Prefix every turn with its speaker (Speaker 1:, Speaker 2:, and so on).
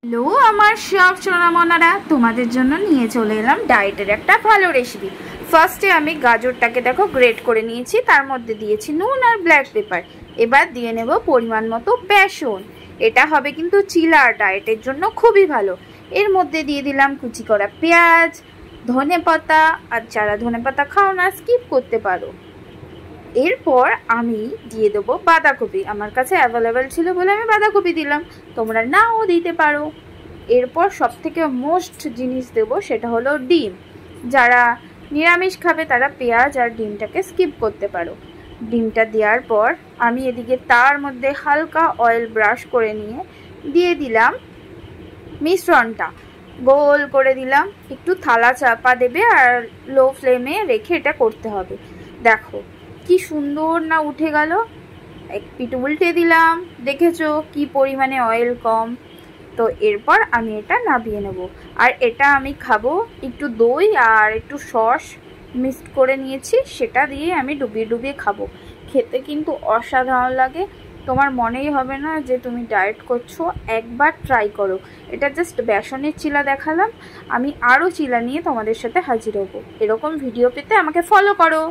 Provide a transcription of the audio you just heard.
Speaker 1: Hello আমার সব সোনামনারা, তোমাদের জন্য নিয়ে চলে এলাম ডায়েটের একটা ভালো রেসিপি। ফার্স্টে আমি গাজরটাকে দেখো গ্রেট করে নিয়েছি, তার মধ্যে দিয়েছি নুন আর ব্ল্যাক পেপার। এবার দিয়ে নেব পরিমাণ মতো বেসন। এটা হবে কিন্তু চিলা ডায়েটের জন্য খুবই ভালো। এর মধ্যে দিয়ে দিলাম কুচি করা পেঁয়াজ, ধনেপাতা, আর যারা ধনেপাতা খাও না স্কিপ করতে পারো। এরপর আমি দিয়ে দেবো বাঁধাকপি, আমার কাছে অ্যাভেলেবেল ছিল বলে আমি বাঁধাকপি দিলাম, তোমরা নাও দিতে পারো। এরপর সবথেকে মোস্ট জিনিস দেবো, সেটা হলো ডিম। যারা নিরামিষ খাবে তারা পেঁয়াজ আর ডিমটাকে স্কিপ করতে পারো। ডিমটা দেওয়ার পর আমি এদিকে তার মধ্যে হালকা অয়েল ব্রাশ করে নিয়ে দিয়ে দিলাম মিশ্রণটা, গোল করে দিলাম। একটু থালা চাপা দেবে আর লো ফ্লেমে রেখে এটা করতে হবে। দেখো কি সুন্দর না উঠে গেল। এক পিঠ উল্টে দিলাম, দেখেছো কি পরিমাণে অয়েল কম। তো এরপর আমি এটা নামিয়ে নেব। আর এটা আমি খাবো একটু দই আর একটু সস মিক্সড করে নিয়েছি, সেটা দিয়ে আমি ডুবিয়ে ডুবিয়ে খাবো। খেতে কিন্তু অসাধারণ লাগে, তোমার মনেই হবে না যে তুমি ডায়েট করছো। একবার ট্রাই করো। এটা জাস্ট বেসনের চিলা দেখালাম, আমি আরও চিলা নিয়ে তোমাদের সাথে হাজির হবো। এরকম ভিডিও পেতে আমাকে ফলো করো।